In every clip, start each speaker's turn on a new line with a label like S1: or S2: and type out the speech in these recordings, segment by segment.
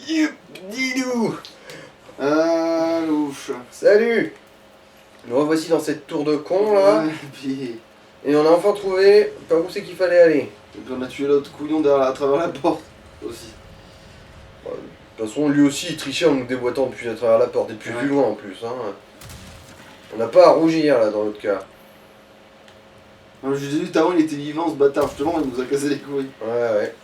S1: Youp, Didou.
S2: Ah, louche.
S1: Salut. Nous revoici dans cette tour de con là.
S2: Ouais, puis...
S1: Et on a enfin trouvé par où c'est qu'il fallait aller.
S2: Et puis on a tué l'autre couillon derrière, à travers la porte aussi.
S1: De toute façon, lui aussi il trichait en nous déboîtant depuis à travers la porte et depuis plus loin en plus. Hein. On n'a pas à rougir là dans l'autre cas.
S2: Je vous ai dit tout à l'heure, il était vivant ce bâtard, justement, il nous a cassé les couilles.
S1: Ouais.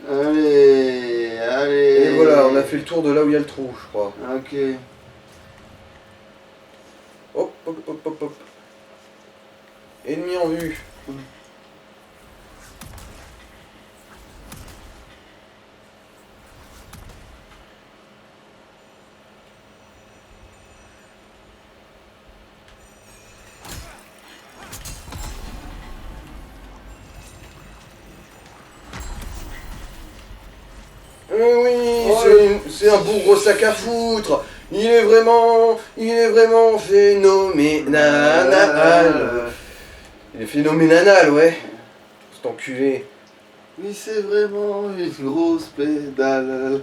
S2: Allez, allez.
S1: Et voilà, on a fait le tour de là où il y a le trou, je crois.
S2: Ok.
S1: Hop. Ennemi en vue. Oui, c'est un beau gros sac à foutre. Il est vraiment phénoménal. Il est phénoménal, ouais. Cet enculé.
S2: Oui, c'est vraiment une grosse pédale.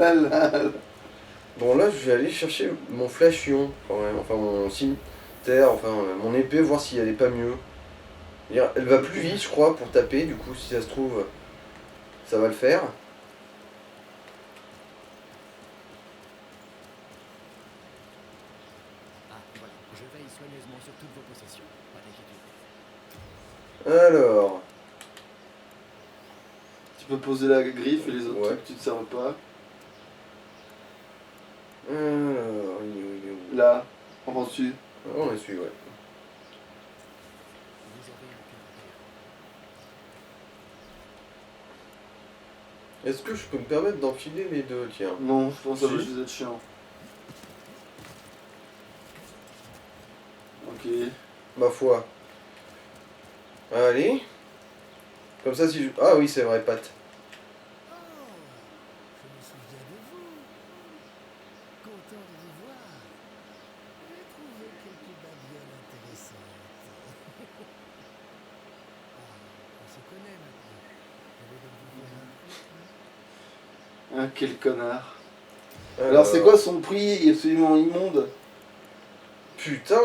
S1: Bon, là, je vais aller chercher mon flashion, quand même. Enfin, mon cimetière, enfin, mon épée, voir si elle est pas mieux. Elle va plus vite, je crois, pour taper. Du coup, si ça se trouve, ça va le faire.
S3: Je veille soigneusement sur toutes vos possessions, pas d'inquiétude.
S1: Alors,
S2: Tu peux poser la griffe et les autres
S1: Ouais.
S2: trucs, tu te serves pas.
S1: il est où
S2: Là, en bas dessus.
S1: Ah, on est celui, ouais.
S3: Vous avez un cœur d'air.
S1: Est-ce que je peux me permettre d'enfiler les deux, tiens?
S2: Non, je pense que ça va
S1: Si.
S2: juste être chiant. Ok.
S1: Ma foi. Allez. Comme ça, si je... Ah oui, c'est vrai, Pat.
S3: Oh, je me souviens de vous. Content de vous voir. J'ai trouvé quelques babioles intéressantes. On se connaît maintenant. Je vais donc vous faire un coup.
S2: Ah, quel connard. Alors c'est quoi son prix absolument immonde?
S1: Putain,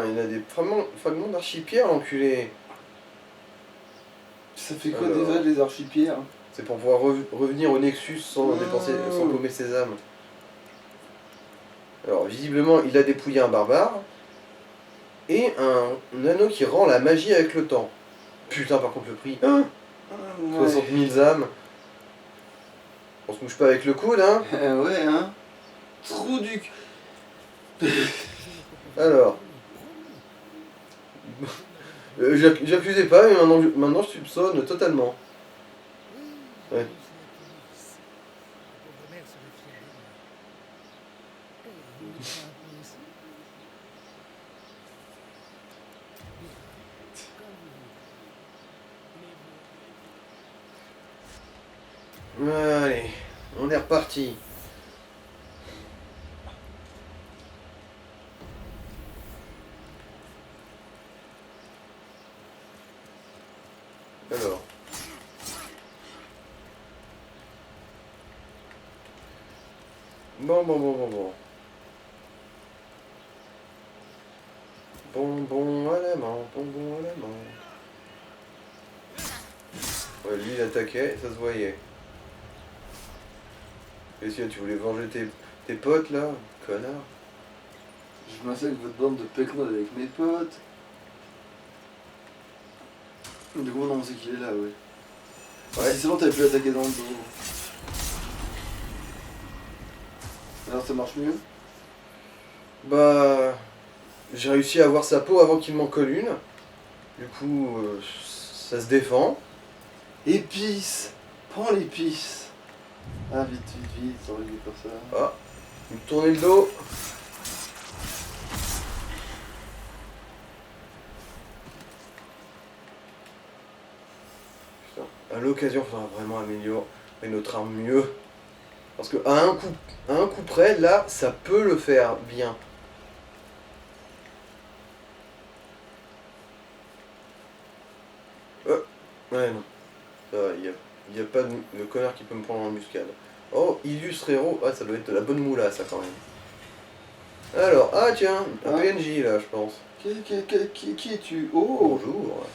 S1: il a des fragments d'archipierre, l'enculé.
S2: Ça fait quoi
S1: Alors.
S2: déjà les archipierres?
S1: C'est pour pouvoir revenir au Nexus sans dépenser, sans paumer ses âmes. Alors, visiblement, il a dépouillé un barbare. Et un anneau qui rend la magie avec le temps. Putain, par contre, le prix. Hein, 60 000 âmes. On se mouche pas avec le coude, hein.
S2: Ouais, hein. Trou du cul.
S1: Alors. J'accusais pas, mais maintenant je soupçonne totalement. Ouais. Allez, on est reparti. Alors. Bon. Bonbon à la main. Ouais, lui il attaquait, ça se voyait. Et si tu voulais venger tes potes là, connard.
S2: Je m'assieds avec votre bande de pécnodes avec mes potes. Du coup, non, c'est qu'il est là, ouais. Si c'est bon, t'avais pu l'attaquer dans le dos. Alors ça marche mieux?
S1: Bah. J'ai réussi à avoir sa peau avant qu'il m'en colle une. Du coup, ça se défend.
S2: Épice! Prends l'épice! Ah, vite, ça aurait dû faire ça.
S1: Ah, il me tournait le dos. Putain, à l'occasion, il faudra vraiment améliorer notre arme mieux. Parce que à un coup près, là, ça peut le faire bien. Ouais, non. Il n'y a pas de connard qui peut me prendre en embuscade. Oh, illustre héros. Ah, ça doit être de la bonne moula, ça, quand même. Alors, ah tiens, un
S2: Ah.
S1: PNJ, là, je pense.
S2: Qui es-tu? Oh,
S1: Bonjour.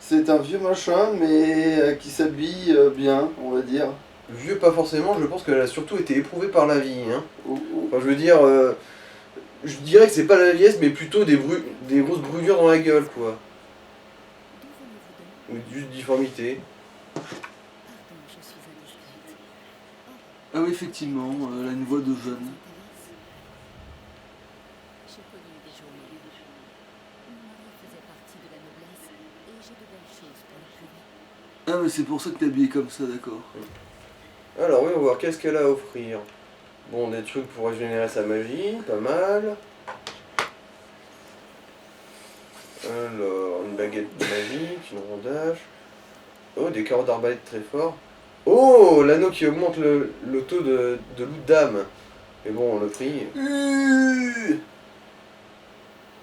S2: c'est un vieux machin, mais qui s'habille bien, on va dire.
S1: Vieux, pas forcément, je pense qu'elle a surtout été éprouvée par la vie, hein.
S2: Oh, oh.
S1: Enfin, je veux dire, je dirais que c'est pas la vieillesse, mais plutôt des grosses brûlures dans la gueule, quoi. Ou juste difformité.
S3: Pardon, je suis indiscrète.
S2: Ah oui, effectivement, elle a une voix de jeune.
S3: J'ai connu des jours meilleurs. Mon mari faisait partie de la noblesse et j'ai de belles choses pour le prouver.
S2: Ah, mais c'est pour ça que t'es habillé comme ça, d'accord.
S1: Alors, oui, on va voir qu'est-ce qu'elle a à offrir. Bon, des trucs pour régénérer sa magie, pas mal. Alors, une baguette magique, une rondage. Oh, des carottes d'arbalète très forts. Oh, l'anneau qui augmente le taux de loot d'âme. Mais bon, le prix.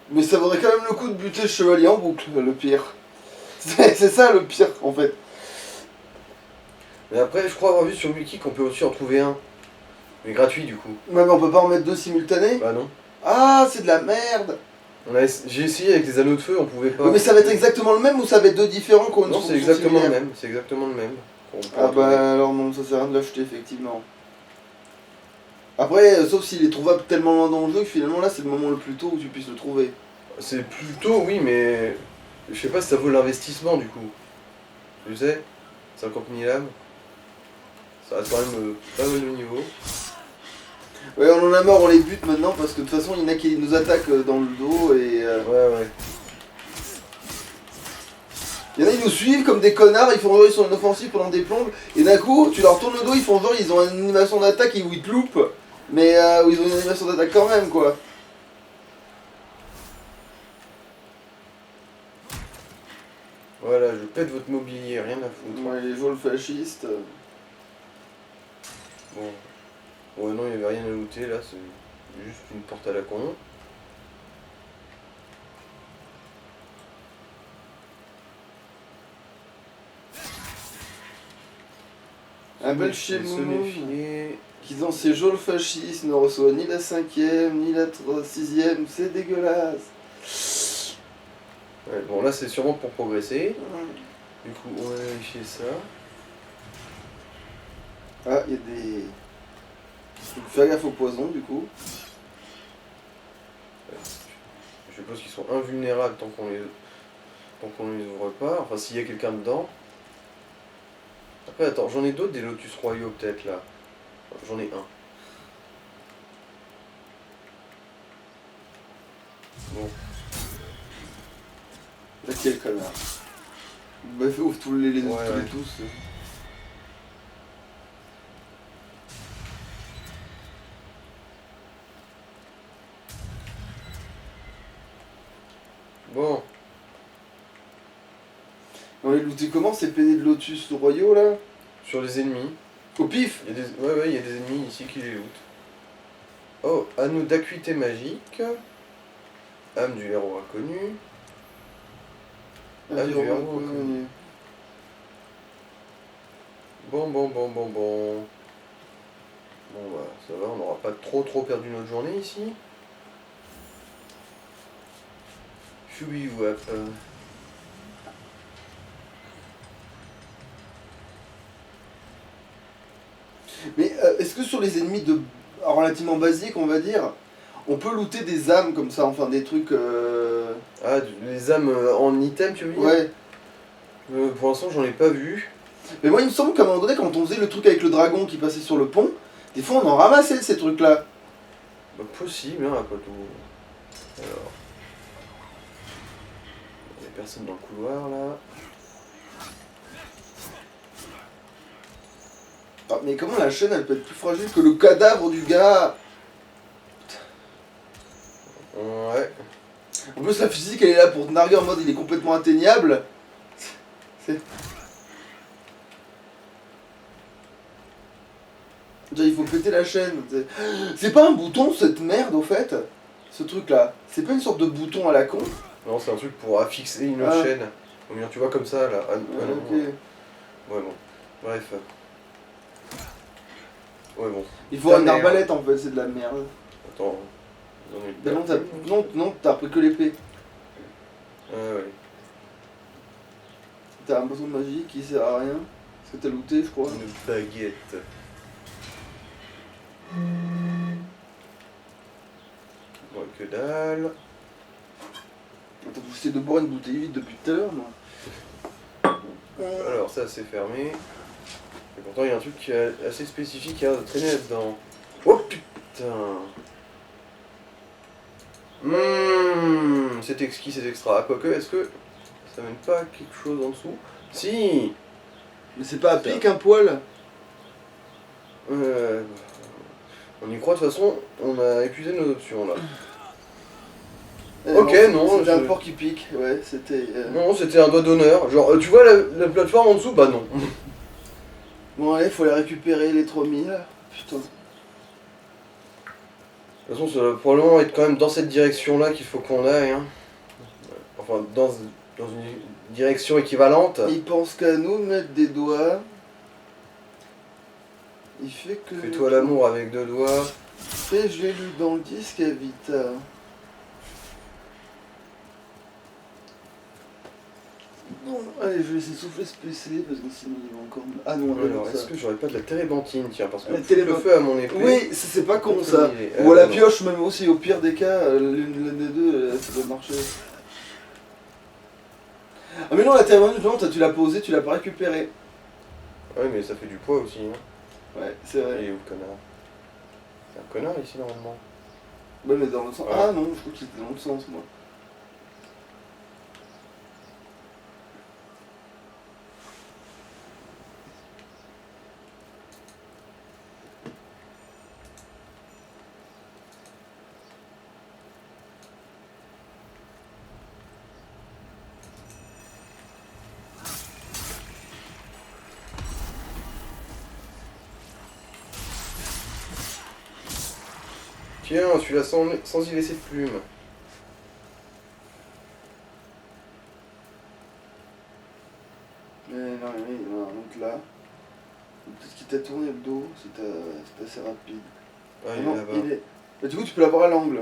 S2: Mais ça vaudrait quand même le coup de buter le chevalier en boucle, le pire. C'est ça le pire, en fait.
S1: Mais après, je crois avoir vu sur Wiki qu'on peut aussi en trouver un. Mais gratuit, du coup.
S2: Ouais, mais on peut pas en mettre deux simultanés.
S1: Bah non.
S2: Ah, c'est de la merde.
S1: J'ai essayé avec les anneaux de feu, on pouvait pas.
S2: Ouais, mais ça va être exactement le même ou ça va être deux différents qui ont une
S1: Non, c'est
S2: fonction
S1: exactement le
S2: similaire?
S1: même. C'est exactement le même. On peut
S2: Ah
S1: en trouver.
S2: bah alors non, ça sert à rien de l'acheter, effectivement. Après, sauf s'il est trouvable tellement loin dans le jeu que finalement là c'est le moment le plus tôt où tu puisses le trouver.
S1: C'est plutôt, oui, mais. Je sais pas si ça vaut l'investissement, du coup. Tu sais 50 000 âmes. Ça reste quand même pas mal de niveau.
S2: Ouais, on en a marre, on les bute maintenant parce que de toute façon il y en a qui nous attaquent dans le dos et.
S1: Ouais, ouais.
S2: Il y en a, ils nous suivent comme des connards, ils font genre ils sont en offensive pendant des plombes, et d'un coup, tu leur tournes le dos, ils font genre ils ont une animation d'attaque et où ils te loupent, mais où ils ont une animation d'attaque quand même, quoi.
S1: Voilà, je pète votre mobilier, rien à foutre.
S2: Ouais, les vols fascistes.
S1: Bon. Ouais, non, il n'y avait rien à looter là, c'est juste une porte à la con.
S2: Un bel
S1: Se
S2: chez
S1: méfier.
S2: qui dans ces geôles fascistes ne reçoit ni la 5ème, ni la 6ème, c'est dégueulasse.
S1: Ouais, bon, là c'est sûrement pour progresser. Du coup, on va vérifier ça.
S2: Ah, il y a des. Faut faire gaffe au poison du coup.
S1: Je suppose qu'ils sont invulnérables tant qu'on les ouvre pas. Enfin, s'il y a quelqu'un dedans. Après, attends, j'en ai d'autres des lotus royaux peut-être là. J'en ai un. Bon.
S2: Là, quel connard. Bah, ouvre tous les
S1: Ouais, ouais.
S2: tous.
S1: Bon.
S2: On les looter comment ces PD de lotus royaux là?
S1: Sur les ennemis.
S2: Au pif.
S1: Il y a des... Ouais, ouais, il y a des ennemis ici qui les lootent. Oh, anneau d'acuité magique. Âme du héros inconnu. Ah, du héros inconnu. Bon. Bon, bah, ça va, on n'aura pas trop perdu notre journée ici. Choubi wap.
S2: Mais est-ce que sur les ennemis de relativement basiques, on va dire, on peut looter des âmes comme ça, enfin des trucs.
S1: Ah, les âmes en item, tu veux dire?
S2: Ouais.
S1: Pour l'instant, j'en ai pas vu.
S2: Mais moi, il me semble qu'à un moment donné, quand on faisait le truc avec le dragon qui passait sur le pont, des fois on en ramassait de ces trucs-là.
S1: Bah, possible, hein, après tout. Alors. Il y a personne dans le couloir là.
S2: Ah, mais comment la chaîne elle peut être plus fragile que le cadavre du gars?
S1: Ouais.
S2: En plus, la physique elle est là pour te narguer en mode il est complètement atteignable. C'est. Déjà, il faut péter la chaîne. C'est pas un bouton cette merde au fait? Ce truc là. C'est pas une sorte de bouton à la con?
S1: Non, c'est un truc pour affixer une autre chaîne. Ou bien tu vois comme ça là. Ah, non.
S2: Ok.
S1: Ouais, bon. Bref. Ouais, bon.
S2: Il faut
S1: Ta
S2: une
S1: mère.
S2: arbalète en fait, c'est de la merde.
S1: Attends. J'en ai
S2: Mais
S1: deux.
S2: non, t'as repris que l'épée.
S1: Ah ouais.
S2: T'as un bâton de magie qui sert à rien. Parce que t'as looté, je crois.
S1: Une baguette. Ouais, que dalle.
S2: Attends, j'essaie de boire une bouteille vide depuis tout à l'heure, moi.
S1: Alors ça c'est fermé. Et pourtant il y a un truc qui est assez spécifique qui a l'air de traîner là-dedans. Oh putain. C'est exquis, c'est extra. Quoique, est-ce que ça mène pas à quelque chose en dessous? Si.
S2: Mais c'est pas à pic un poil.
S1: On y croit de toute façon, on a épuisé nos options là.
S2: Eh
S1: Ok, non,
S2: C'était un
S1: je-
S2: porc qui pique, ouais, c'était.
S1: Non, c'était un doigt d'honneur. Genre, tu vois la plateforme en dessous? Bah non.
S2: Bon, allez, faut les récupérer, les 3000. Putain.
S1: De toute façon, ça va probablement être quand même dans cette direction-là qu'il faut qu'on aille. Hein. Enfin, dans une direction équivalente.
S2: Il pense qu'à nous de mettre des doigts. Il fait que.
S1: Fais-toi l'amour avec deux doigts.
S2: Après, je l'ai lu dans le disque à Vita. Bon, allez, je vais laisser souffler ce PC parce que sinon il va encore. Ah non,
S1: Alors,
S2: ça.
S1: est-ce que j'aurais pas de la térébenthine? Tiens, parce que
S2: La
S1: foutre le
S2: télében-
S1: feu à mon épée.
S2: Oui, c'est pas con ça.
S1: Ah,
S2: Ou à la
S1: non.
S2: pioche, même aussi, au pire des cas, l'une des deux, ça doit marcher. Ah mais non, la télécommande, non, tu l'as posée, tu l'as pas récupérée.
S1: Ouais, mais ça fait du poids aussi. Hein.
S2: Ouais, c'est vrai.
S1: Il est où le connard? C'est un connard ici normalement.
S2: Ouais, mais dans le sens.
S1: Ouais.
S2: Ah non, je crois que c'était dans le sens, moi.
S1: Tiens, celui-là sans y laisser de plume.
S2: Mais non, oui, non, donc là. Peut-être qu'il t'a tourné le dos, c'est assez rapide.
S1: Ah,
S2: Ah
S1: il est
S2: non,
S1: là-bas.
S2: il est. Bah, du coup, tu peux l'avoir à l'angle.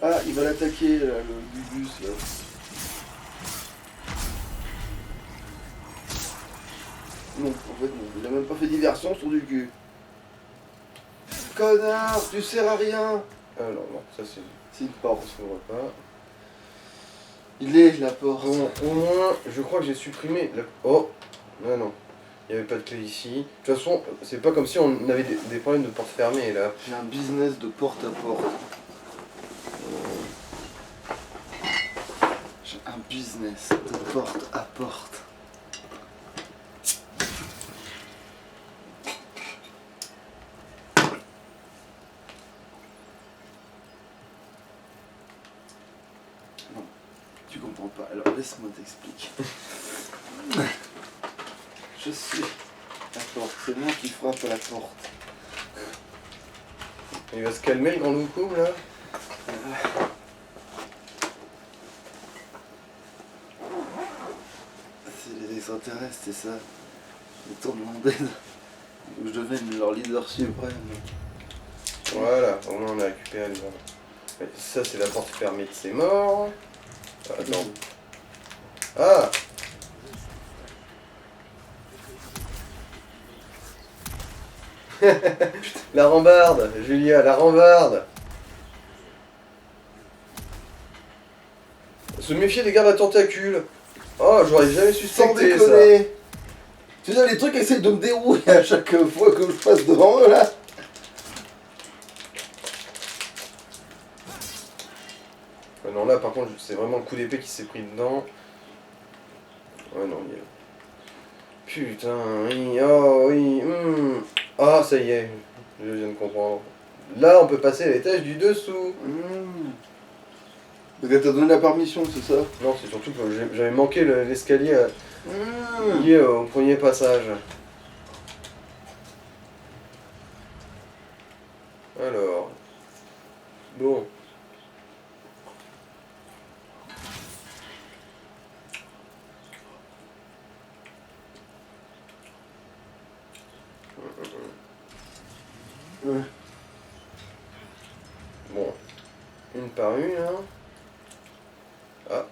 S2: Ah, il va l'attaquer, là, le bus, là. Non, en fait, non. Il a même pas fait diversion sur du cul. Connard, tu sers à rien.
S1: Alors, non, ça c'est.
S2: C'est une porte.
S1: Ça s'ouvre pas.
S2: Il est la porte.
S1: Bon, au moins, je crois que j'ai supprimé la... Oh! Non, non. Il n'y avait pas de clé ici. De toute façon, c'est pas comme si on avait des problèmes de porte fermée là.
S2: J'ai un business de porte à porte. J'ai un business de porte à porte. Non, tu comprends pas. Alors laisse-moi t'expliquer. Je suis la porte. C'est moi qui frappe à la porte.
S1: Il va se calmer le grand loucou là.
S2: C'est les extraterrestres, c'est ça. Les tournements d'aide. Je devienne leur leader suprême.
S1: Voilà, au moins on a récupéré les armes. Ouais, ça c'est la porte fermée de ses morts. Attends. Ah! La rambarde, Julia, la rambarde. Se méfier des gardes à tentacules. Oh, j'aurais jamais
S2: Sans
S1: suspecté ça.
S2: déconner. Tu sais, les trucs essayent de me dérouiller à chaque fois que je passe devant eux là.
S1: Ouais, non, là par contre, c'est vraiment le coup d'épée qui s'est pris dedans. Ouais, non, il y a... Putain, oui, oh oui, Ah, ça y est, je viens de comprendre. Là, on peut passer à l'étage du dessous.
S2: Donc elle t'a donné la permission, c'est ça?
S1: Non, c'est surtout que j'avais manqué l'escalier lié au premier passage. Alors. Bon. Bon, une par une, hein. Ah.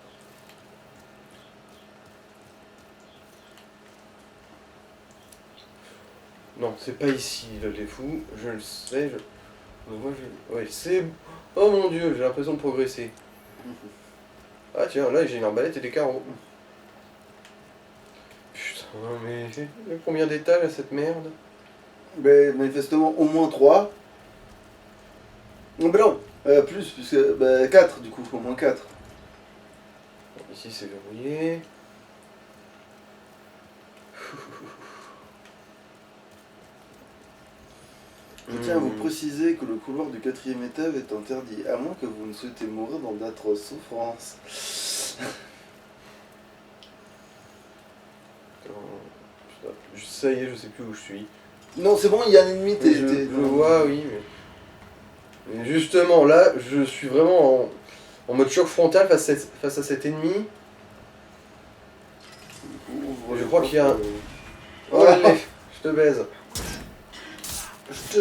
S1: Non, c'est pas ici, là, les fous. Je le sais, moi, ouais, c'est... Oh mon dieu, j'ai l'impression de progresser. Ah tiens, là, j'ai une arbalète et des carreaux. Putain, mais... il y a combien d'étages à cette merde?
S2: Mais manifestement au moins 3. Non, bah non, plus, puisque. Bah 4 du coup, au moins 4.
S1: Bon, ici, c'est verrouillé.
S2: Je tiens à vous préciser que le couloir du 4e étage est interdit, à moins que vous ne souhaitez mourir dans d'atroces souffrances.
S1: Putain, ça y est, je sais plus où je suis.
S2: Non, c'est bon, il y a un ennemi,
S1: Je vois, oui, mais justement, là, je suis vraiment en mode choc frontal face à cet ennemi. Je crois qu'il y a un... Oh, allez, je te baise.
S2: Je te...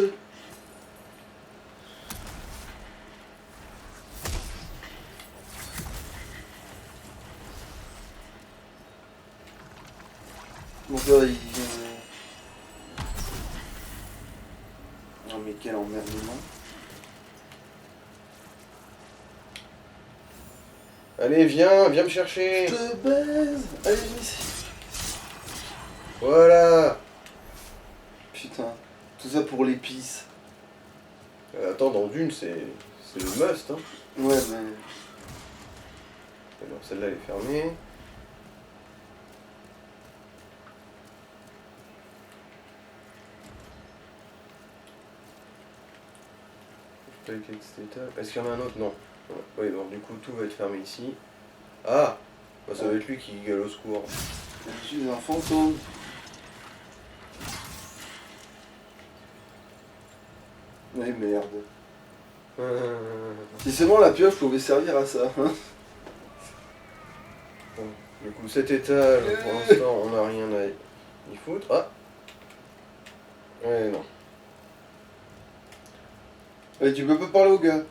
S2: Donc là, il... Oh mais quel emmerdement.
S1: Allez, viens me chercher.
S2: Je te baise. Allez, viens ici.
S1: Voilà.
S2: Putain, tout ça pour l'épice.
S1: Attends, dans Dune, c'est le must, hein.
S2: Ouais, mais...
S1: Alors, celle-là, elle est fermée. Est-ce qu'il y en a un autre? Non. Oui, donc du coup, tout va être fermé ici. Ah bah, ça va être lui qui gueule au secours.
S2: Je suis un fantôme. Mais merde. Si seulement la pioche pouvait servir à ça. Hein.
S1: Bon, du coup, cet étage, pour l'instant, on n'a rien à y foutre. Ah ouais, non.
S2: Ouais, tu peux pas parler au gars.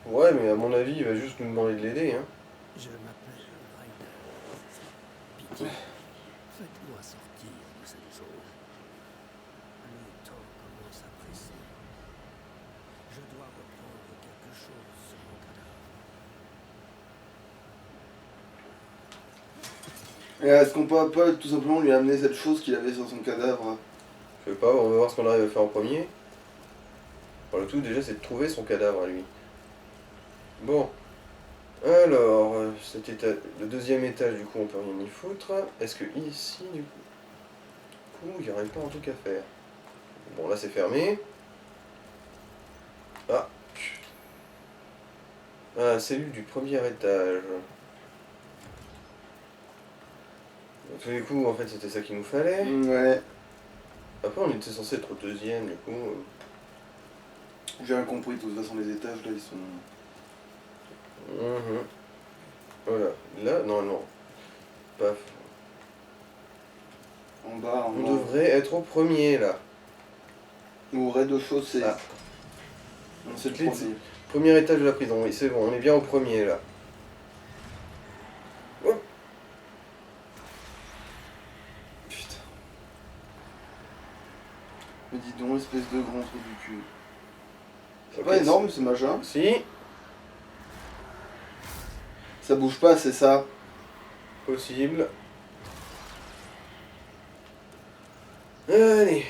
S1: Ouais, mais à mon avis, il va juste nous demander de l'aider, hein.
S3: Je m'appelle Ryder. Pitié, faites-moi sortir de cette zone. Le temps commence à presser. Je dois reprendre quelque chose sur mon cadavre.
S2: Et est-ce qu'on peut pas tout simplement lui amener cette chose qu'il avait sur son cadavre?
S1: Je sais pas, on va voir ce qu'on arrive à faire en premier. Bon, le tout, déjà, c'est de trouver son cadavre à lui. Bon. Alors, cet étage, le deuxième étage, du coup, on peut rien y foutre. Est-ce que ici, du coup, il n'y aurait pas un truc à faire? Bon, là, c'est fermé. Ah. Ah, cellule du premier étage. À tous les coups, en fait, c'était ça qu'il nous fallait.
S2: Ouais.
S1: Après, on était censé être au deuxième, du coup.
S2: J'ai rien compris, de toute façon les étages là ils sont...
S1: Voilà. Là, non. Paf.
S2: En bas, en
S1: On
S2: bas.
S1: devrait être au premier, là.
S2: Ou au rez-de-chaussée.
S1: Ah.
S2: Non, c'est le
S1: Clé de-
S2: premier.
S1: Premier étage de la prison, oui, c'est bon, on est bien au premier, là. Hop.
S2: Putain. Mais dis donc, espèce de grand trou du cul. C'est
S1: Ok,
S2: pas énorme ce machin.
S1: Si,
S2: Ça bouge pas, c'est ça.
S1: possible. Allez.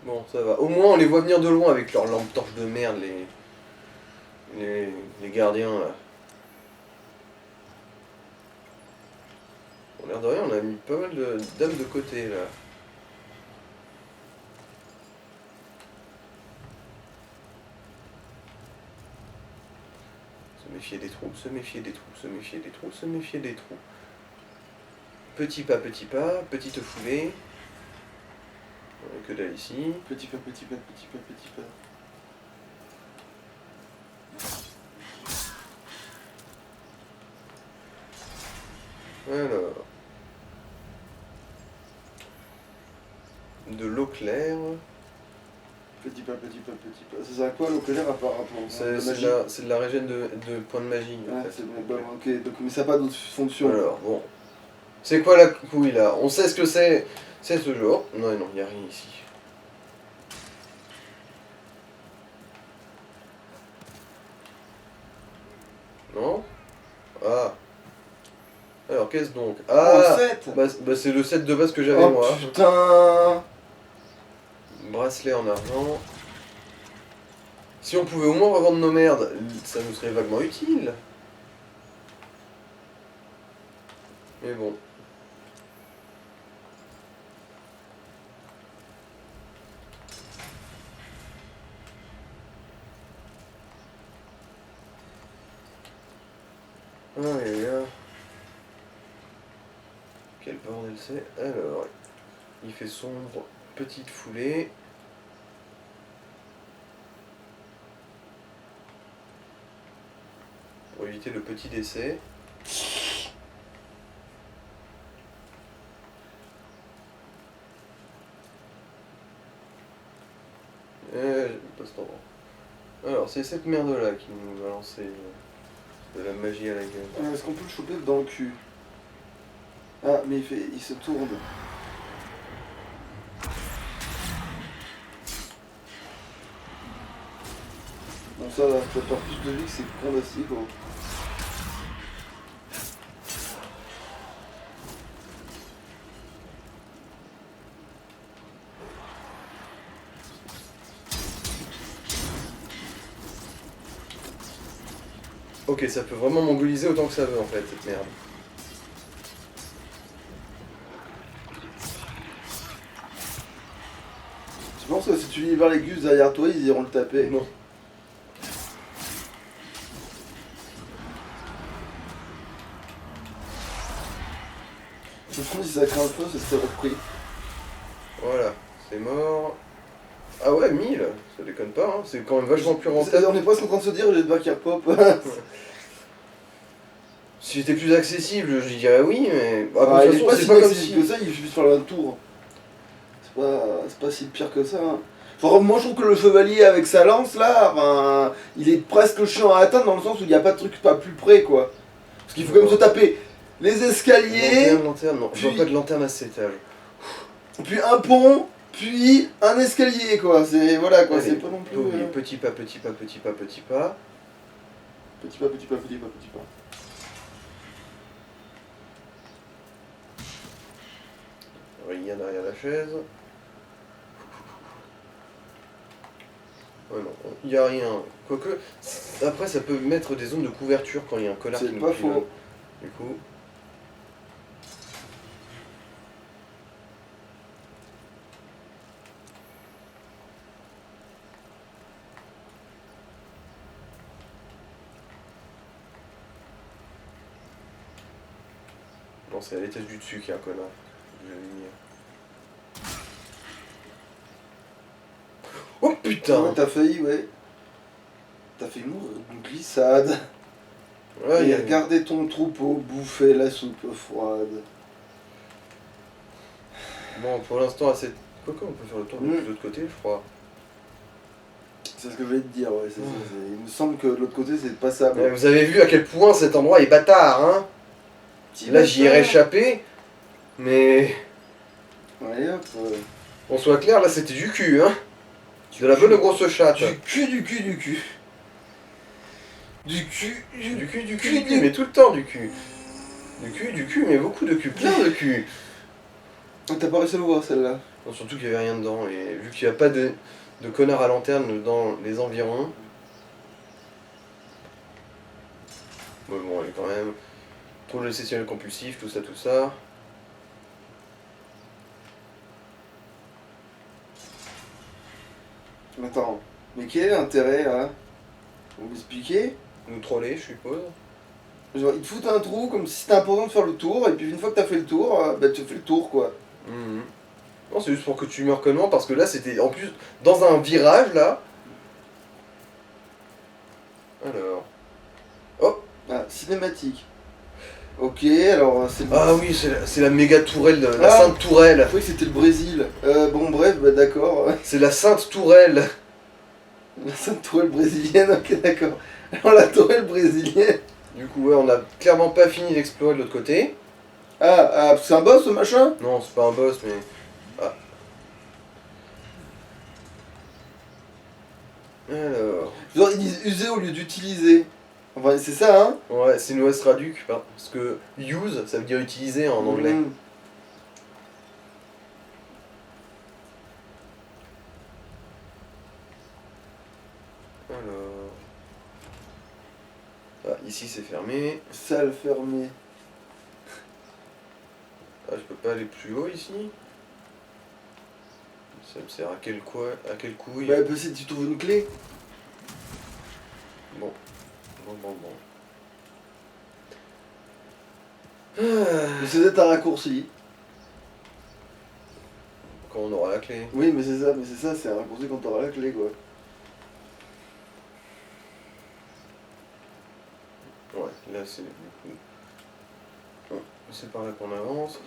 S1: Bon, ça va. Au moins, on les voit venir de loin avec leurs lampes torches de merde, les gardiens, là. On a l'air de rien, on a mis pas mal de dames de côté, là. Se méfier des trous, se méfier des trous, se méfier des trous, se méfier des trous. Petit pas, petite foulée. On a que dalle ici.
S2: Petit pas, petit pas, petit pas, petit pas.
S1: Alors. De l'eau claire.
S2: Petit pas, petit pas, petit pas. Ça sert à quoi l'eau polaire à part rapport au
S1: C'est
S2: magie?
S1: de la régène de points de magie. En
S2: Ouais,
S1: fait.
S2: c'est bon, bah, ok, donc, mais ça n'a pas d'autres fonctions.
S1: Alors, bon. C'est quoi la couille là? On sait ce que c'est ce genre. Non, non, il n'y a rien ici. Non? Ah. Alors, qu'est-ce donc? Ah!
S2: Oh, 7.
S1: Bah, c'est le set de base que j'avais
S2: Oh
S1: moi.
S2: putain.
S1: Bracelet en argent. Si on pouvait au moins revendre nos merdes, ça nous serait vaguement utile. Mais bon. Ah, quel bordel c'est. Alors, il fait sombre, petite foulée. Pour éviter le petit décès. J'aime pas cet endroit. Alors, c'est cette merde là qui nous a lancé de la magie à la gueule.
S2: Est-ce qu'on peut le choper dans le cul? Ah, mais il se tourne. Bon, ça va, ça perd plus de vie que c'est condensé, quoi.
S1: Ok, ça peut vraiment mongoliser autant que ça veut en fait, cette merde.
S2: Je pense que si tu libères les gus derrière toi, ils iront le taper.
S1: Non.
S2: Je me demande si ça craint le feu, ça serait repris.
S1: Voilà, c'est mort. Ah ouais, 1000, ça déconne pas, hein. C'est quand même vachement plus rentable.
S2: On est presque en train de se dire, j'espère qu'il repop.
S1: Si c'était plus accessible, je dirais oui, mais... Bah,
S2: Ah,
S1: de
S2: il
S1: toute
S2: est
S1: façon,
S2: pas
S1: c'est
S2: si
S1: pas comme
S2: accessible
S1: si...
S2: que ça, il suffit de faire un tour. C'est pas si pire que ça. Hein. Enfin, moi je trouve que le chevalier avec sa lance là, enfin, il est presque chiant à atteindre dans le sens où il n'y a pas de truc pas plus près quoi. Parce qu'il faut quand même se taper les escaliers,
S1: Lanterne, non, je vois pas de lanterne à cet étage.
S2: puis un pont, puis un escalier quoi. C'est voilà quoi,
S1: Allez,
S2: c'est pas non plus.
S1: oublier, petit pas, petit pas, petit pas, petit pas.
S2: Petit pas, petit pas, petit pas, petit pas.
S1: Rien derrière la chaise. Ouais, non, il n'y a rien. Quoique, après, ça peut mettre des zones de couverture quand il y a un connard qui
S2: C'est
S1: nous
S2: pas
S1: pilonne.
S2: faux.
S1: Du coup. Non, c'est à l'étage du dessus qu'il y a un connard. Je vais venir. Oh putain!
S2: Ouais, t'as failli, ouais. T'as fait une glissade.
S1: Ouais,
S2: Et regardez ton troupeau bouffer la soupe froide.
S1: Bon, pour l'instant, assez. Quoique, on peut faire le tour de l'autre côté, je crois.
S2: C'est ce que je voulais te dire, ouais. Il me semble que de l'autre côté, c'est passable.
S1: Mais vous avez vu à quel point cet endroit est bâtard, hein? Là, j'y ai réchappé, mais.
S2: Ouais, hop.
S1: On soit clair, là, c'était du cul, hein? De la bonne grosse chatte.
S2: Du cul, du cul, du cul. Du cul,
S1: Du cul, du cul, du cul, mais tout le temps du cul. Du cul, mais beaucoup de cul, plein de cul.
S2: T'as pas réussi à le voir celle-là.
S1: Non, surtout qu'il n'y avait rien dedans, et vu qu'il n'y a pas de connard à lanterne dans les environs. Bon, elle est quand même. Trouble obsessionnel compulsif, tout ça, tout ça.
S2: Attends, mais quel est l'intérêt là? Vous m'expliquez?
S1: Nous troller, je suppose.
S2: Genre, ils te foutent un trou comme si c'était important de faire le tour, et puis une fois que t'as fait le tour, bah tu fais le tour quoi.
S1: Mhm. Non, c'est juste pour que tu meurs connement, parce que là, c'était en plus dans un virage, là. Alors.
S2: Ah, cinématique. Ok, alors c'est bon.
S1: Ah oui, c'est la méga tourelle, la
S2: Ah.
S1: sainte tourelle.
S2: Je croyais que c'était le Brésil. Bon, bref, bah d'accord.
S1: C'est la sainte tourelle.
S2: La sainte tourelle brésilienne, ok, d'accord. Alors la tourelle brésilienne.
S1: Du coup, ouais, on a clairement pas fini d'explorer de l'autre côté.
S2: Ah, c'est un boss ce machin?
S1: Non, c'est pas un boss, mais... Ah. Alors...
S2: Genre, ils disent user au lieu d'utiliser. Enfin, c'est ça, hein?
S1: Ouais, c'est une OS traduc, parce que use, ça veut dire utiliser en anglais.
S2: Mm.
S1: Alors... Ah, ici c'est fermé.
S2: Salle fermée.
S1: Ah, je peux pas aller plus haut ici. Ça me sert à quel quoi, à quel couille.
S2: Bah, si tu trouves une clé.
S1: Bon. Ah,
S2: Mais c'est peut-être un raccourci.
S1: quand on aura la clé.
S2: Oui, mais c'est ça, c'est un raccourci quand t'auras la clé, quoi.
S1: Ouais, là c'est... Bon, c'est par là qu'on avance.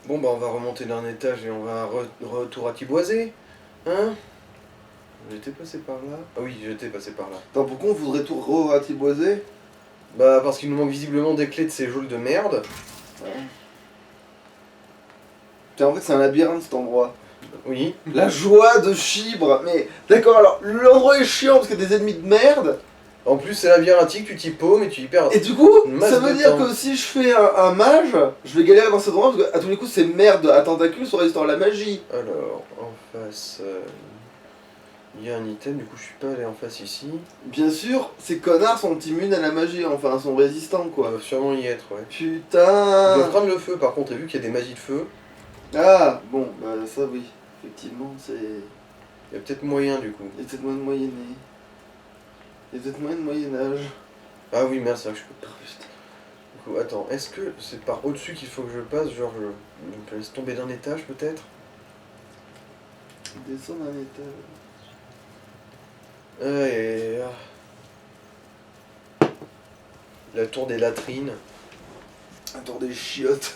S1: Bon bah on va remonter d'un étage et on va retour à Tiboisé. Hein? J'étais passé par là. Ah oui, j'étais passé par là.
S2: Attends, pourquoi on voudrait tout ratiboiser?
S1: Bah parce qu'il nous manque visiblement des clés de ces geôles de merde.
S2: Tiens, en fait, c'est un labyrinthe cet endroit.
S1: Oui.
S2: La joie de Chibre. Mais d'accord, alors l'endroit est chiant parce qu'il y a des ennemis de merde.
S1: En plus c'est labyrinthique, tu t'y paumes et tu y perds.
S2: Et du coup,
S1: Une masse
S2: ça veut
S1: de
S2: dire
S1: temps.
S2: que si je fais un mage, je vais galérer dans cet endroit parce qu'à tous les coups, ces merdes à tentacules sont résistants à la magie.
S1: Alors, en face, il y a un item, du coup je suis pas allé en face ici.
S2: Bien sûr, ces connards sont immunes à la magie, enfin, sont résistants
S1: Ils
S2: quoi.
S1: doivent sûrement y être, ouais. Ils doivent
S2: Putain.
S1: prendre le feu par contre, et vu qu'il y a des magies de feu,
S2: Ah, bon, bah ça oui. Effectivement, c'est...
S1: il y a peut-être moyen du coup.
S2: Il y a peut-être moyen de moyenner. Il y a peut-être moyen de moyen-âge.
S1: Ah oui, merde, c'est vrai que je peux pas.
S2: Oh, putain.
S1: Du coup, attends, est-ce que c'est par au-dessus qu'il faut que je passe, genre je laisse tomber d'un étage peut-être?
S2: Descends d'un étage.
S1: La tour des latrines.
S2: La tour des chiottes.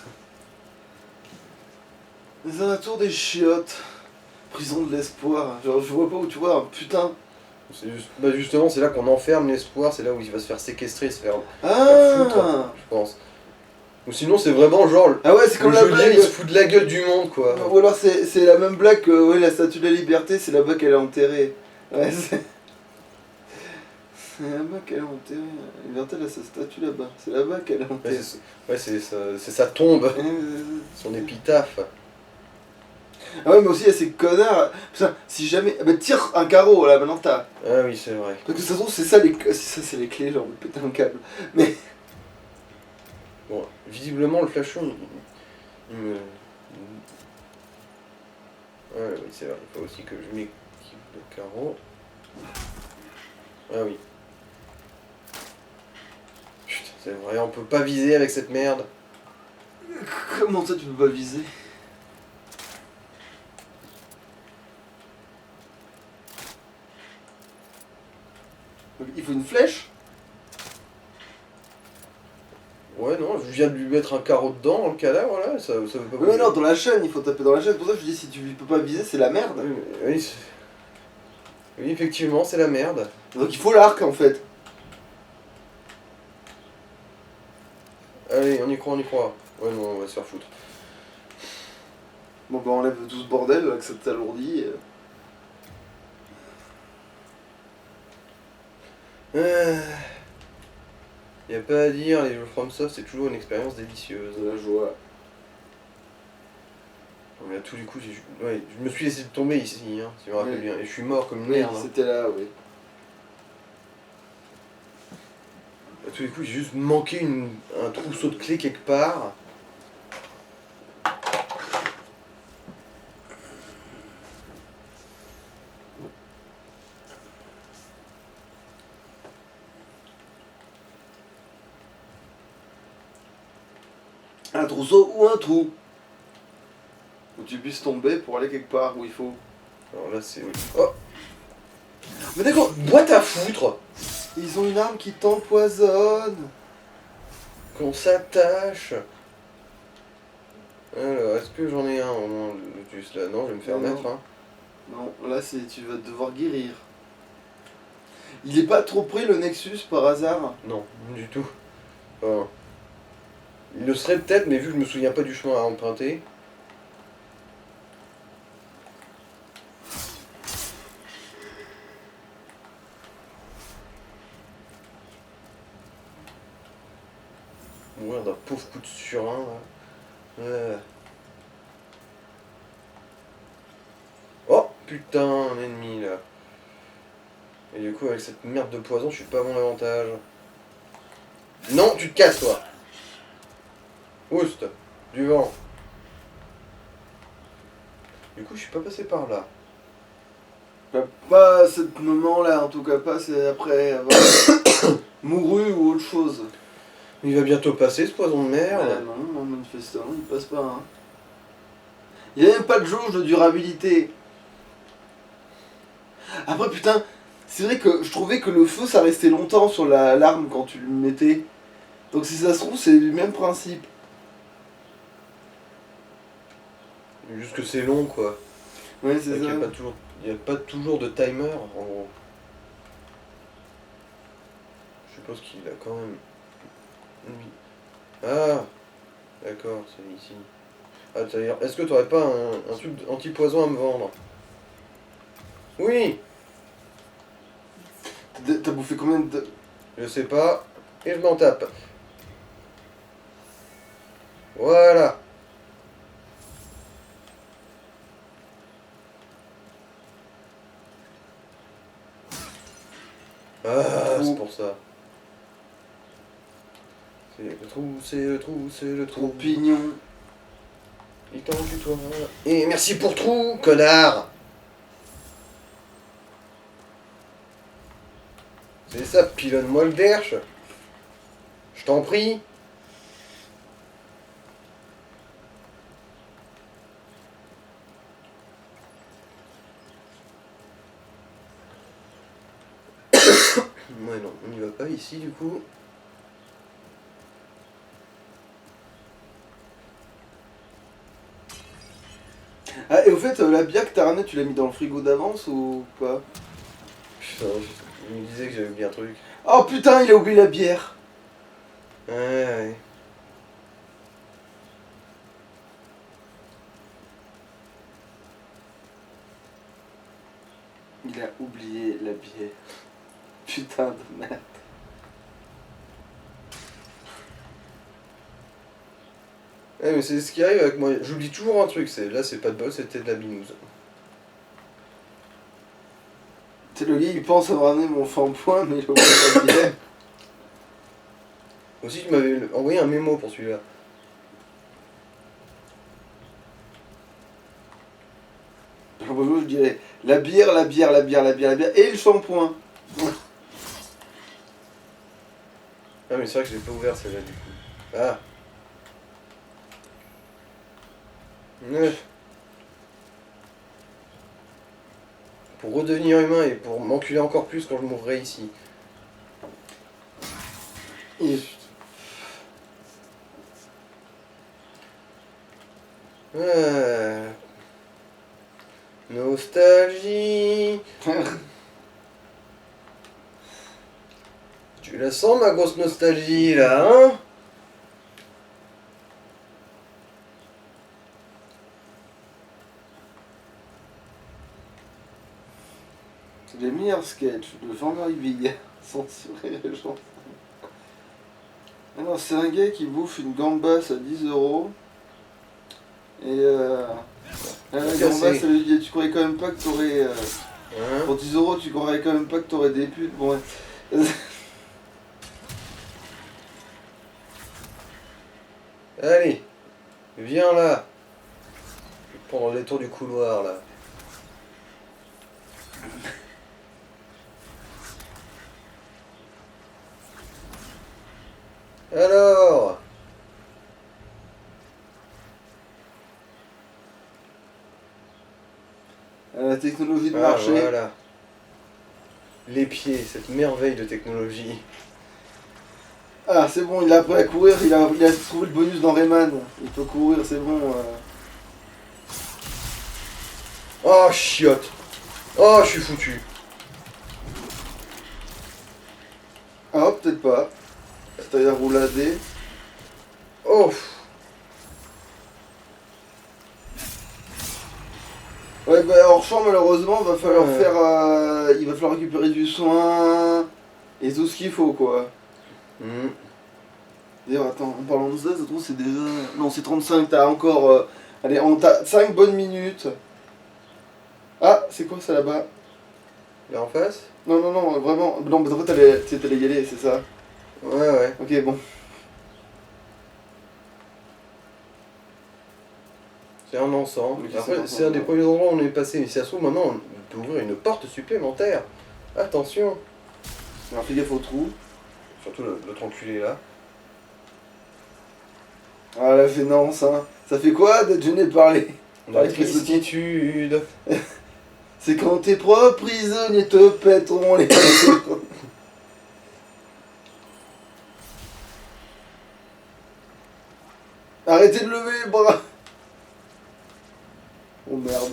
S2: C'est dans la tour des chiottes. Prison de l'espoir. Genre, je vois pas où tu vois un putain.
S1: Bah justement, c'est là qu'on enferme l'espoir, c'est là où il va se faire séquestrer, se faire
S2: Ah.
S1: foutre, je pense. Ou sinon, c'est vraiment genre
S2: Ah ouais, c'est comme
S1: le
S2: la
S1: geôlier,
S2: blague.
S1: il se fout de la gueule du monde, quoi.
S2: Ou alors c'est la même blague que ouais, la statue de la liberté, c'est là-bas qu'elle est enterrée. Ouais, c'est là-bas qu'elle est enterrée. La liberté, elle a sa statue là-bas. C'est là-bas qu'elle est enterrée.
S1: Ouais, c'est sa tombe, son épitaphe.
S2: Ah ouais, mais aussi, il y a ces connards. Putain, si jamais. Bah, tire un carreau là, maintenant t'as.
S1: Ah oui, c'est vrai.
S2: Parce que ça se trouve, c'est ça les. Si ça, c'est les clés, genre, de péter un câble. Mais.
S1: Bon, visiblement, le flashon, il me... Ouais, oui, c'est vrai, il faut aussi que je m'équipe de carreaux. Ah oui. Putain, c'est vrai, on peut pas viser avec cette merde.
S2: Comment ça, tu peux pas viser? Il faut une flèche?
S1: Ouais, non, je viens de lui mettre un carreau dedans, dans le cadavre, là, ça veut pas
S2: Oui, mais non, dans la chaîne, il faut taper dans la chaîne. Pour ça, je dis, si tu peux pas viser, c'est la merde.
S1: Oui, oui, effectivement, c'est la merde.
S2: Donc il faut l'arc en fait.
S1: Allez, on y croit, on y croit. Ouais, non, on va se faire foutre.
S2: Bon, bah, on enlève tout ce bordel, là, que ça t'alourdit.
S1: Y a pas à dire, les jeux FromSoft, c'est toujours une expérience délicieuse.
S2: De la joie.
S1: Mais à tous les coups, ouais, je me suis laissé tomber ici, hein, si je me rappelle
S2: Oui.
S1: bien. Et je suis mort comme une
S2: Oui,
S1: merde. Hein.
S2: c'était là, oui.
S1: À tous les coups, j'ai juste manqué un trousseau de clés quelque part.
S2: Un trousseau ou un trou. Où tu puisses tomber pour aller quelque part où il faut.
S1: Alors là, c'est... Oh,
S2: Mais d'accord,
S1: boîte à foutre.
S2: ils ont une arme qui t'empoisonne.
S1: qu'on s'attache. Alors, est-ce que j'en ai un au moins juste là? Non, je vais me faire
S2: Non.
S1: mettre, hein.
S2: Non, là c'est tu vas devoir guérir. Il est pas trop près le Nexus par hasard?
S1: Non, du tout. Enfin, il le serait peut-être, mais vu que je me souviens pas du chemin à emprunter. Mourir d'un pauvre coup de surin là. Oh putain, un ennemi là. Et du coup avec cette merde de poison, je suis pas à mon avantage. Non, tu te casses toi. Oust, du vent. Du coup je suis pas passé par là.
S2: Pas à ce moment-là, en tout cas pas c'est après avoir mouru ou autre chose.
S1: Il va bientôt passer ce poison de merde.
S2: Non, manifestement, il passe pas. Hein. Il n'y a même pas de jauge de durabilité. Après, putain, c'est vrai que je trouvais que le feu ça restait longtemps sur l'arme quand tu le mettais. Donc si ça se trouve, c'est du même principe.
S1: Juste que c'est long quoi.
S2: Ouais, c'est ça.
S1: Il n'y a pas toujours de timer en gros. Je suppose qu'il a quand même. Ah d'accord, c'est ici. Ah d'ailleurs, est-ce que t'aurais pas un truc anti-poison à me vendre? Oui.
S2: T'as bouffé combien de.
S1: Je sais pas. Et je m'en tape. Voilà. Ah, c'est pour ça. C'est le trou, c'est le trou, c'est le trou.
S2: Pignon.
S1: Il t'en du toi. Et merci pour trou, connard. C'est ça, pilonne-moi le derche. Je t'en prie. Ouais non, on n'y va pas ici du coup.
S2: Ah, et au fait, la bière que t'as ramenée, tu l'as mis dans le frigo d'avance ou pas?
S1: Putain, je me disais que j'avais oublié un truc.
S2: Oh putain, il a oublié la bière.
S1: Ouais.
S2: Il a oublié la bière. Putain de merde.
S1: Ouais, mais c'est ce qui arrive avec moi. J'oublie toujours un truc. Là, c'est pas de bol, c'était de la binouse.
S2: Tu sais, le gars, il pense avoir ramené mon shampoing, mais il a oublié la bière.
S1: Aussi, tu m'avais envoyé un mémo pour celui-là.
S2: Bonjour, je dirais la bière, la bière, la bière, la bière, la bière, et le shampoing.
S1: Ah, mais c'est vrai que je l'ai pas ouvert celle-là du coup. Ah. 9. Pour redevenir humain et pour m'enculer encore plus quand je mourrai ici.
S2: Et...
S1: Ah. Nostalgie. Tu la sens ma grosse nostalgie là, hein?
S2: C'est les meilleurs sketchs de Jean-Marie Bigard, censuré les gens. Alors, c'est un gars qui bouffe une gambasse à 10 €. Et la gambasse, elle lui dit: tu croyais quand même pas que t'aurais.
S1: Hein?
S2: Pour 10 €, tu croirais quand même pas que t'aurais des putes. Bon, ouais.
S1: Allez, viens là. Je vais prendre le détour du couloir là. Alors,
S2: La technologie de
S1: ah,
S2: marché.
S1: voilà. Les pieds, cette merveille de technologie.
S2: Ah, c'est bon, il a appris à courir, il a trouvé le bonus dans Rayman. Il peut courir, c'est bon.
S1: Oh, chiotte. Oh, je suis foutu.
S2: Ah, peut-être pas. C'est à roulader.
S1: Oh.
S2: Ouais, bah, hors champ, malheureusement, va falloir
S1: Ouais.
S2: faire. Il va falloir récupérer du soin. Et tout ce qu'il faut, quoi.
S1: Hmm.
S2: D'ailleurs, attends, en parlant de ça, ça se trouve, c'est déjà. Non, c'est 35, t'as encore. Allez, t'as 5 bonnes minutes. Ah, c'est quoi ça là-bas?
S1: Là en face?
S2: Non, non, non, vraiment. Non, mais en fait, t'allais y aller, c'est ça.
S1: Ouais, ouais.
S2: Ok, bon.
S1: C'est un encens.
S2: Ok,
S1: Après,
S2: c'est
S1: c'est un
S2: un
S1: des
S2: encens.
S1: premiers endroits où on est passé. Mais si ça se trouve, maintenant, on peut ouvrir une porte supplémentaire. Attention.
S2: Alors, fais gaffe au trou.
S1: Surtout l'autre enculé là.
S2: Ah, la gênance, hein. Ça fait quoi d'être gêné de parler?
S1: La
S2: Avec les
S1: tristitude.
S2: C'est quand tes propres prisonniers te pèteront les. Arrêtez de lever les bras. Oh merde.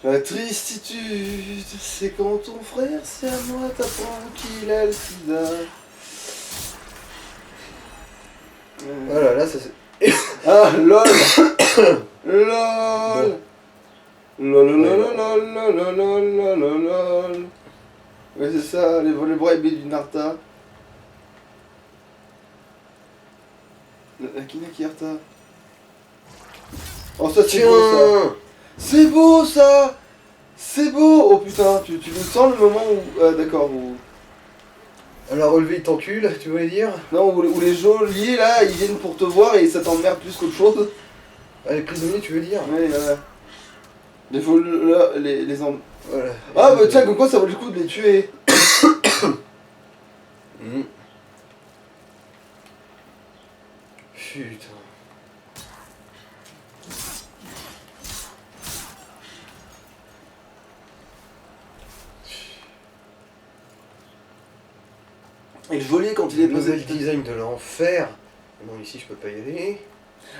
S2: La tristitude, c'est quand ton frère, c'est à moi, t'apprends qu'il a le sida.
S1: Voilà, là, ça c'est.
S2: Ah, lol. Lol. Lol, lol, lol, lol, lol, lol, lol, lol, lol. Ouais, c'est ça, les bras ébés du Narta. La Kinakirta. Oh, ça c'est beau ça.
S1: Tiens.
S2: C'est beau ça. C'est beau. Oh putain, tu le sens le moment où. D'accord, où.
S1: Alors, relevé, il t'encule, tu voulais dire?
S2: Non, où les geôliers là, ils viennent pour te voir et ça t'emmerde plus qu'autre chose.
S1: Ah, les prisonniers, tu veux dire?
S2: Ouais, voilà. Il faut là, les en...
S1: Voilà.
S2: Ah bah tiens, comme quoi ça vaut le coup de les tuer.
S1: Hmm. Putain.
S2: Et le geôlier quand il est
S1: Le
S2: posé.
S1: level design de l'enfer. Non, ici, je peux pas y aller.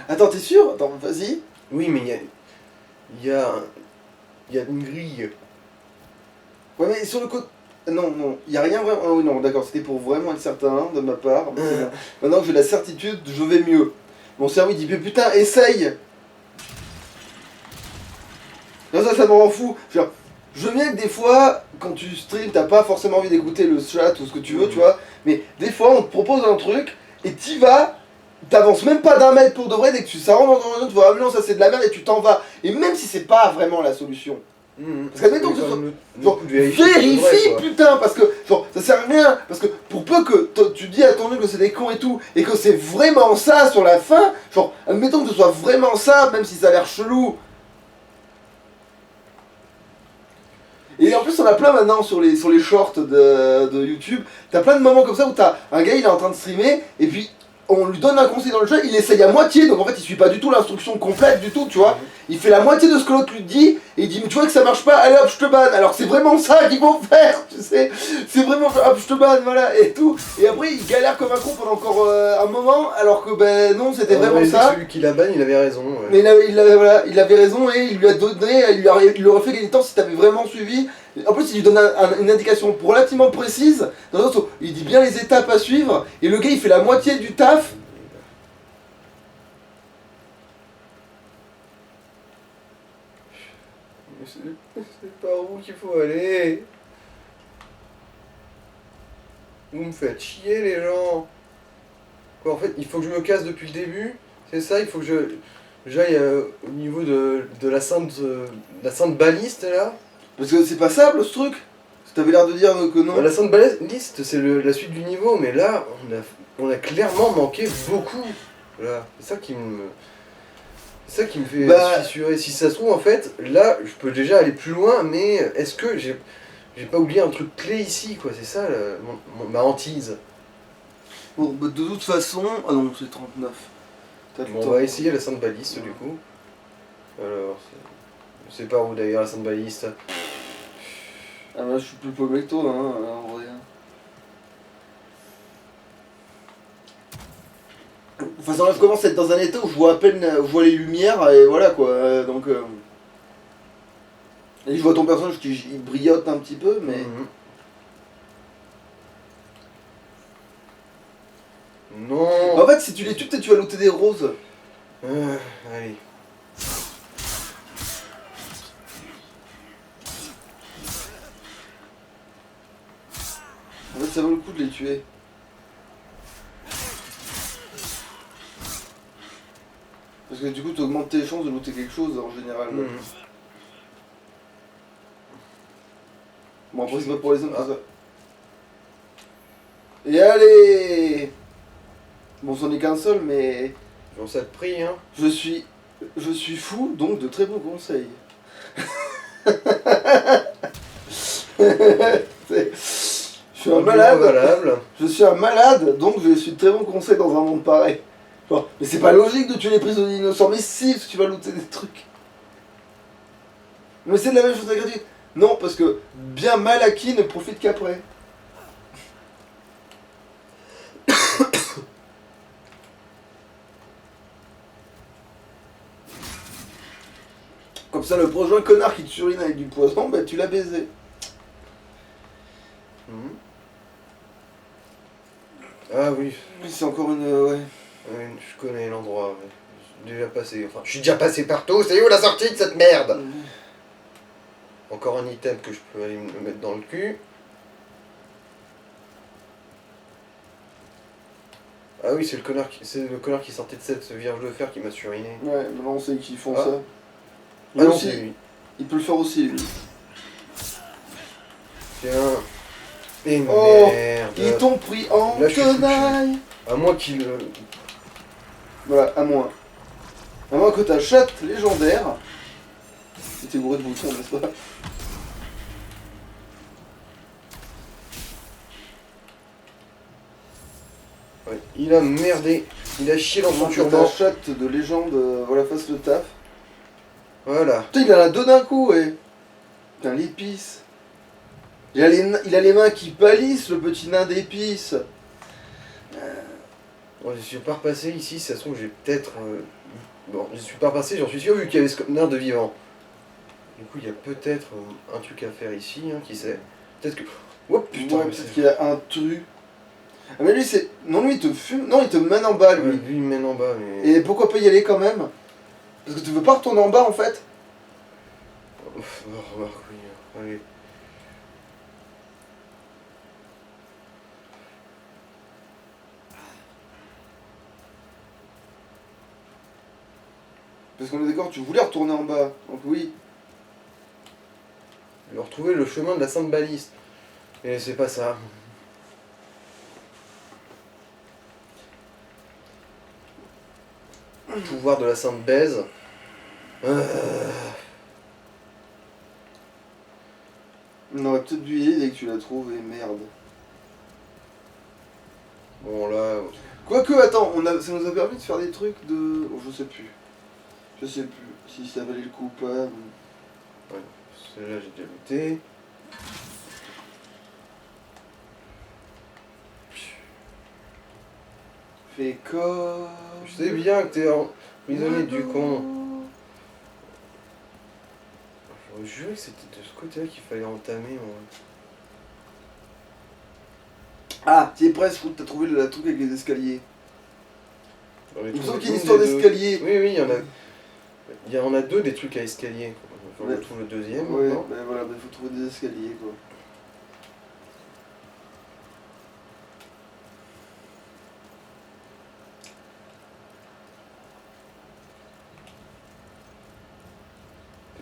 S2: Attends, t'es sûr? Attends, vas-y.
S1: Oui, mais il y a une grille.
S2: Ouais, mais sur le côté. Non, non, y a rien vraiment. Ah oui, non, d'accord, c'était pour vraiment être certain de ma part. Mais c'est bien. Maintenant que j'ai la certitude, je vais mieux. Mon cerveau il dit, mais putain, essaye! Non, ça me rend fou. Genre, je veux bien que des fois, quand tu stream, t'as pas forcément envie d'écouter le chat ou ce que tu veux, tu vois. Mais des fois, on te propose un truc et t'y vas, t'avances même pas d'un mètre pour de vrai, dès que ça rentre dans un autre, tu vois, ah, mais non, ça c'est de la merde et tu t'en vas. Et même si c'est pas vraiment la solution. Parce qu'admettons que ce soit. Genre, vérifie putain, parce que genre, ça sert à rien, parce que pour peu que tu dis à ton oncle que c'est des cons et tout, et que c'est vraiment ça sur la fin, genre, admettons que ce soit vraiment ça, même si ça a l'air chelou. Et en plus on a plein maintenant sur les shorts de YouTube, t'as plein de moments comme ça où t'as un gars il est en train de streamer, et puis on lui donne un conseil dans le jeu, il essaye à moitié, donc en fait il suit pas du tout l'instruction complète du tout, tu vois. Il fait la moitié de ce que l'autre lui dit, et il dit mais tu vois que ça marche pas, allez hop je te banne, alors c'est vraiment ça qu'il faut faire, tu sais. C'est vraiment hop je te banne, voilà, et tout. Et après il galère comme un con pendant encore un moment, alors que ben non c'était vraiment ça.
S1: Celui qui la banne, il avait raison. Ouais.
S2: Mais voilà, il avait raison et il lui a donné, il lui aurait fait gagner du temps si t'avais vraiment suivi. En plus, il lui donne une indication relativement précise, dans le sens où il dit bien les étapes à suivre, et le gars il fait la moitié du taf.
S1: C'est par où qu'il faut aller. Vous me faites chier les gens. Quoi, en fait, il faut que je me casse depuis le début. C'est ça, il faut que j'aille au niveau de la sainte baliste là.
S2: Parce que c'est pas ça ce truc. T'avais l'air de dire que non.
S1: La sainte baliste, c'est la suite du niveau, mais là, on a clairement manqué beaucoup. Voilà, c'est ça qui me. C'est ça qui me fait fissurer. Si ça se trouve, en fait, là, je peux déjà aller plus loin, mais est-ce que j'ai pas oublié un truc clé ici, quoi? C'est ça, ma hantise.
S2: Bon, bah, de toute façon. Ah non, c'est 39.
S1: Bon, on va essayer la sainte baliste, du coup. Alors, c'est par où d'ailleurs la sainte baliste?
S2: Ah bah je suis plus paumé que toi, hein, en vrai. Enfin, ça je commence à être dans un état où je vois à peine, je vois les lumières et voilà quoi. Donc, et je vois ton personnage qui il brillote un petit peu, mais.
S1: Non.
S2: En fait, si tu les tues, peut-être tu vas looter des roses.
S1: Allez.
S2: En fait, ça vaut le coup de les tuer. Parce que du coup, tu augmentes tes chances de looter quelque chose en général. Bon, après, c'est pas pour les hommes, c'est ça. Et allez! Bon, c'en est qu'un seul, mais.
S1: Bon, ça te prie, hein.
S2: Je suis fou, donc de très bons conseils. Je suis un malade.
S1: Valable.
S2: Je suis un malade, donc je suis de très bons conseils dans un monde pareil. Bon, mais c'est pas logique de tuer les prisonniers innocents, mais si, parce que tu vas looter des trucs. Mais c'est de la même chose à gratuite. Non, parce que bien mal acquis ne profite qu'après. Comme ça, le prochain connard qui te surine avec du poison, bah tu l'as baisé.
S1: Ah oui.
S2: C'est encore une. Ouais.
S1: Je connais l'endroit. Ouais. Je suis déjà passé. Enfin, je suis déjà passé partout. C'est où la sortie de cette merde? Encore un item que je peux aller me mettre dans le cul. Ah oui, c'est le connard qui sortait de cette vierge de fer qui m'a suriné.
S2: Ouais, maintenant on sait qu'ils font
S1: Ah.
S2: ça.
S1: Ah non,
S2: aussi,
S1: c'est lui.
S2: il peut le faire aussi, lui.
S1: Tiens. Et
S2: Oh,
S1: merde.
S2: ils t'ont pris en
S1: Là, je suis
S2: tenaille.
S1: À moi qu'il.
S2: Voilà, à moins. À moins que ta chatte légendaire. C'était bourré de boutons, n'est-ce pas?
S1: Ouais, il a merdé. Il a chié dans son
S2: Que
S1: turban.
S2: ta chatte de légende, voilà, fasse le taf.
S1: Voilà.
S2: Putain, il en a deux d'un coup, ouais. Putain, l'épice. Il a les mains qui pâlissent, le petit nain d'épices.
S1: Bon, je suis pas repassé ici, ça se trouve, j'ai peut-être. Bon, je suis pas repassé, j'en suis sûr, vu qu'il y avait ce conteneur de vivant. Du coup, il y a peut-être un truc à faire ici, hein, qui sait. Peut-être que. Oh putain,
S2: Ouais,
S1: mais
S2: peut-être
S1: c'est-
S2: qu'il a un truc. Ah, mais lui, c'est. Non, lui, il te fume. Non, il te mène en bas,
S1: Ouais,
S2: lui.
S1: lui, il mène en bas, mais.
S2: Et pourquoi pas y aller quand même? Parce que tu veux pas retourner en bas, en fait?
S1: Ouf, oh, remarque, oui. Allez.
S2: Parce qu'on est d'accord, tu voulais retourner en bas. Donc oui.
S1: Je vais retrouver le chemin de la Sainte Baliste. Et c'est pas ça. Pouvoir de la Sainte Baise.
S2: On aurait peut-être dû y aller dès que tu l'as trouvé, merde.
S1: Bon, là.
S2: Quoique, attends, ça nous a permis de faire des trucs de. Oh, je sais plus. Je sais plus si ça valait le coup ou pas.
S1: Ouais, celui-là, j'ai déjà looté.
S2: Fais comme.
S1: Je sais bien que t'es prisonnier du con. J'aurais juré que c'était de ce côté-là qu'il fallait entamer. Moi.
S2: Ah, t'y es presque, t'as trouvé le truc avec les escaliers.
S1: J'en ai
S2: Il me
S1: trouvé
S2: semble qu'il y a une
S1: une
S2: histoire
S1: des deux.
S2: d'escalier.
S1: Oui, oui, il y en a. Il y en a deux des trucs à escalier. Faut que
S2: Ouais.
S1: je trouve le deuxième.
S2: Ouais,
S1: maintenant.
S2: bah voilà, il faut trouver des escaliers quoi.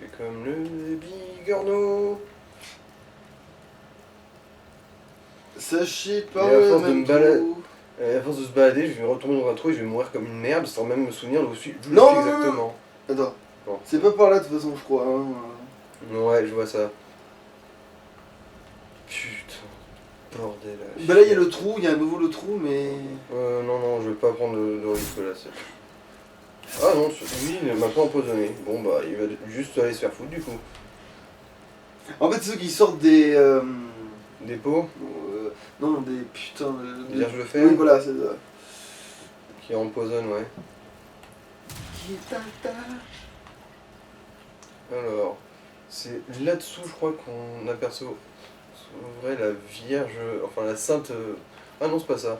S1: C'est comme le bigorneau.
S2: Sachez
S1: Et
S2: par
S1: à
S2: le
S1: force de
S2: même
S1: me balader-
S2: trou.
S1: À force de se balader, je vais retomber dans un trou et je vais mourir comme une merde sans même me souvenir d'où je suis
S2: Non, non,
S1: exactement.
S2: Attends.
S1: Bon.
S2: C'est pas par là de toute façon, je crois. Hein.
S1: Ouais, je vois ça. Putain, bordel.
S2: Bah là, il y a le trou, il y a à nouveau le trou, mais.
S1: Non, non, je vais pas prendre de risque là. Ah non, lui, il est maintenant empoisonné. Bon bah, il va juste aller se faire foutre du coup.
S2: En fait, ceux qui sortent des.
S1: Des pots,
S2: Non, des. Putain.
S1: des vierges de fer,
S2: Oui, voilà, c'est ça.
S1: qui empoisonnent, ouais. Alors, c'est là-dessous, je crois qu'on aperçoit la Vierge, enfin la Sainte. Ah non, c'est pas ça.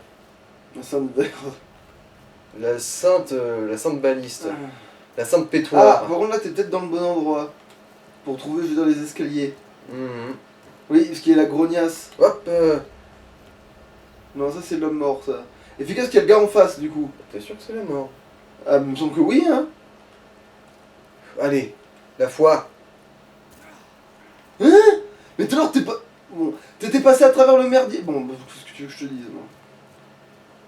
S2: La Sainte Vierge.
S1: La Sainte Baliste, la Sainte
S2: Ah,
S1: Pétoire.
S2: par contre, là, t'es peut-être dans le bon endroit. Pour trouver, je veux dire, les escaliers.
S1: Mhm.
S2: Oui, ce qui est la grognasse.
S1: Hop,
S2: Non, ça, c'est l'homme mort, ça. Efficace qu'il y a le gars en face, du coup.
S1: t'es sûr que c'est la mort?
S2: Ah, il me semble que oui, hein.
S1: Allez, la foi.
S2: Mais tout à l'heure, t'es pas. Bon, t'étais passé à travers le merdier. Bon, bah, qu'est-ce que tu veux que je te dise, moi.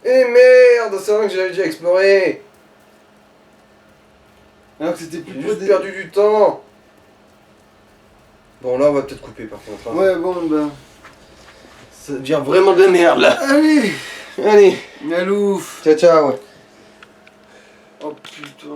S1: Eh merde, c'est vrai que j'avais déjà exploré.
S2: Alors que c'était plus
S1: J'ai
S2: près
S1: juste
S2: des.
S1: perdu du temps. Bon, là, on va peut-être couper par contre. Hein.
S2: Ouais, bon, ben.
S1: Ça devient vraiment de la merde là.
S2: Allez.
S1: Allez,
S2: Alouf.
S1: ciao ciao.
S2: Oh putain.